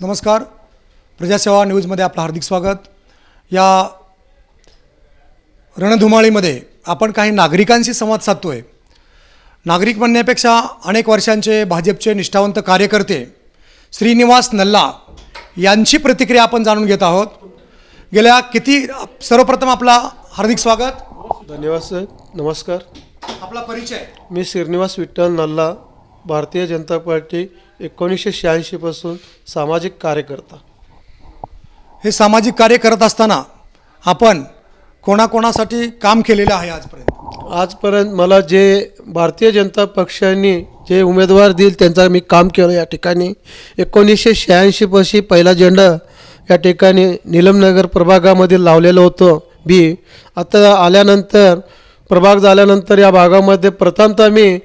नमस्कार, प्रजासेवा न्यूजमध्ये आपलं हार्दिक स्वागत। या रणधुमाळीमध्ये आपण काही नागरिकांशी संवाद साधतोय। नागरिक म्हणण्यापेक्षा अनेक वर्षांचे भाजपचे निष्ठावंत कार्यकर्ते श्रीनिवास नल्ला यांची प्रतिक्रिया आपण जाणून घेत आहोत। गेल्या सर्वप्रथम आपला हार्दिक स्वागत। धन्यवाद सर, नमस्कार। आपला परिचय? मी श्रीनिवास विठ्ठल नल्ला, भारतीय जनता पार्टी 1986 पासून सामाजिक कार्यकर्ता। हे सामाजिक कार्य करत असताना आपण कोणाकोणासाठी काम केलेले आहे आजपर्यंत मला जे भारतीय जनता पक्षाने जे उमेदवार दिले त्यांचा मी काम केलं। या ठिकाणी 1986 पाशी पहिला झेंडा या ठिकाणी नीलमनगर प्रभागामध्ये लावलेलं होतं। आता आल्यानंतर प्रभाग झाल्यानंतर या भागामध्ये प्रथमतः मी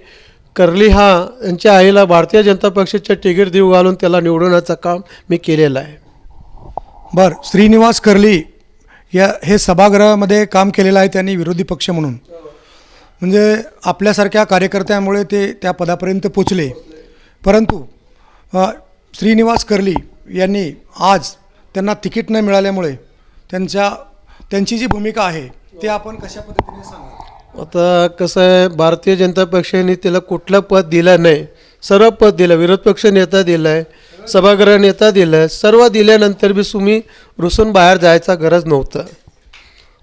कर्ली यांच्या आईला भारतीय जनता पक्षाचे तिकीट देऊ घालून त्याला निवडण्याचं काम मी केलेलं आहे। बरं, श्रीनिवास कर्ली हे सभागृहामध्ये काम केलेलं आहे त्यांनी, विरोधी पक्ष म्हणून। म्हणजे आपल्यासारख्या कार्यकर्त्यामुळे ते त्या पदापर्यंत पोचले। परंतु श्रीनिवास कर्ली यांनी आज त्यांना तिकीट न मिळाल्यामुळे त्यांची जी भूमिका आहे ते आपण कशा पद्धतीने सांगा? आता कसं आहे, भारतीय जनता पक्षाने त्याला कुठलं पद दिलं नाही, सर्व पद दिलं। विरोध पक्ष नेता दिला आहे, सभागृह नेता दिला आहे, सर्व दिल्यानंतर बी तुम्ही रुसून बाहेर जायचा गरज नव्हतं।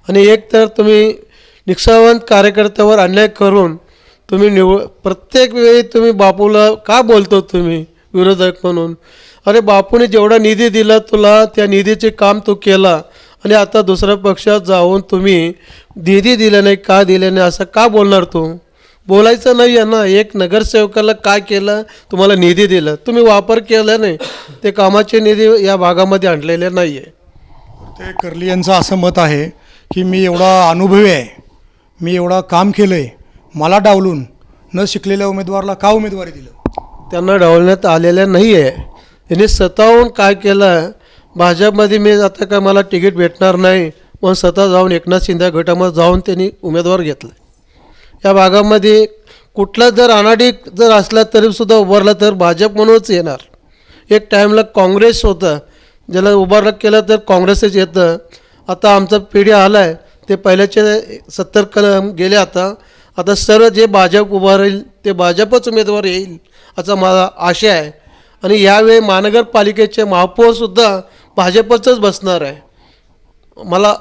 आणि एक तर तुम्ही निष्ठावंत कार्यकर्त्यावर अन्याय करून तुम्ही प्रत्येक वेळी तुम्ही बापूला का बोलतो तुम्ही विरोधक म्हणून? अरे बापूने जेवढा निधी दिला तुला, त्या निधीचे काम तू केला आणि आता दुसऱ्या पक्षात जाऊन तुम्ही निधी दिला नाही, का दिले नाही असं का बोलणार? तू बोलायचं नाही आहे ना। एक नगरसेवकाला काय केलं, तुम्हाला निधी दिला, तुम्ही वापर केला नाही, ते कामाचे निधी या भागामध्ये आणलेले नाही आहे। ते कर्ली यांचं असं मत आहे की मी एवढा अनुभवी आहे, मी एवढा काम केलं आहे, मला डावलून न शिकलेल्या उमेदवाराला का उमेदवारी दिलं? त्यांना डावलण्यात आलेलं नाही आहे। यांनी स्वतःहून काय केलं, भाजपमध्ये मी आता काय मला तिकीट भेटणार नाही मग स्वतः जाऊन एकनाथ शिंदे गटामध्ये जाऊन त्यांनी उमेदवार घेतला। या भागामध्ये कुठला जर अनाडी जर असला तरीसुद्धा उभारला तर भाजप म्हणूनच येणार। एक टाईमला काँग्रेस होतं, ज्याला उभारलं केलं तर काँग्रेसच येतं। आता आमचा पिढी आला आहे, ते पहिल्याचे 70 कलम गेले। आता सर्व जे भाजप उभा राहील ते भाजपच उमेदवार येईल असा माझा आशा आहे। आणि यावेळी महानगरपालिकेचे महापौरसुद्धा भाजपचंच बसणार आहे, मला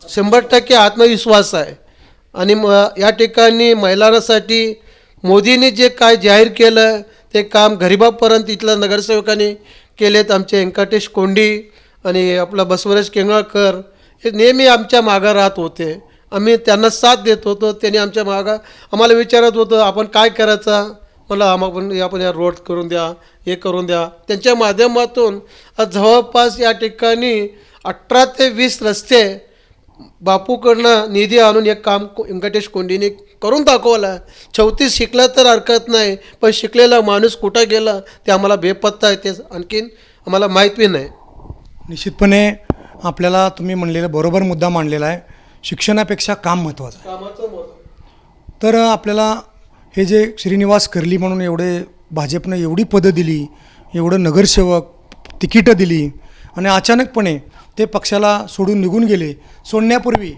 100% आत्मविश्वास आहे। आणि या ठिकाणी महिलांसाठी मोदींनी जे काय जाहीर केलं ते काम गरिबापर्यंत इथल्या नगरसेवकांनी केलेत। आमचे व्यंकटेश कोंडी आणि आपला बसवराज केंगळकर हे नेहमी आमच्या मागं राहत होते, आम्ही त्यांना साथ देत होतो। त्यांनी आमच्या मागं आम्हाला विचारत होतं आपण काय करायचं, मला आपण या रोड करून द्या, हे करून द्या। त्यांच्या माध्यमातून आज जवळपास या ठिकाणी 18 ते 20 रस्ते बापूकडनं निधी आणून एक काम व्यंकटेश कोंडीने करून दाखवलं। 34 शिकला तर हरकत नाही, पण शिकलेला माणूस कुठं गेला ते आम्हाला बेपत्ता आहे, ते आणखीन आम्हाला माहिती नाही। निश्चितपणे आपल्याला तुम्ही म्हणलेला बरोबर मुद्दा मांडलेला आहे, शिक्षणापेक्षा काम महत्त्वाचं आहे। तर आपल्याला हे जे श्रीनिवास कर्ली म्हणून एवढे भाजपनं एवढी पदं दिली, एवढं नगरसेवक तिकीटं दिली आणि अचानकपणे ते पक्षाला सोडून निघून गेले। सोडण्यापूर्वी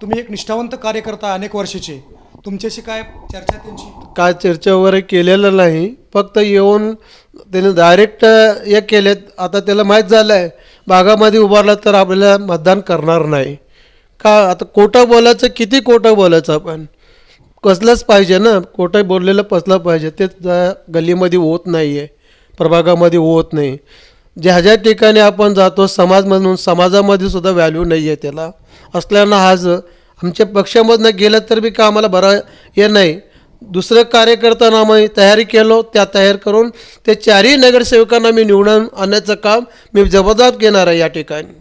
तुम्ही एक निष्ठावंत कार्यकर्ता अनेक वर्षाचे, तुमच्याशी काय चर्चा त्यांची? काय चर्चा वगैरे केलेलं नाही, फक्त येऊन त्याने डायरेक्ट हे केलेत। आता त्याला माहीत झालं आहे भागामध्ये उभारला तर आपल्याला मतदान करणार नाही का? आता खोटं बोलायचं, किती खोटं बोलायचं, आपण कसलंच पाहिजे ना, खोटं बोललेलं पसलं पाहिजे। ते गल्लीमध्ये होत नाही आहे, प्रभागामध्ये होत नाही। ज्या ठिकाणी आपण जातो समाज म्हणून, समाजामध्ये सुद्धा व्हॅल्यू नाही आहे त्याला असल्यानं आज आमच्या पक्षामधनं गेलं तर बी का आम्हाला बरं हे नाही। दुसरं कार्यकर्त्यांना आम्ही तयारी केलो, त्या तयार करून ते 4ही नगरसेवकांना मी निवडून आणण्याचं काम मी जबाबदार घेणार आहे या ठिकाणी।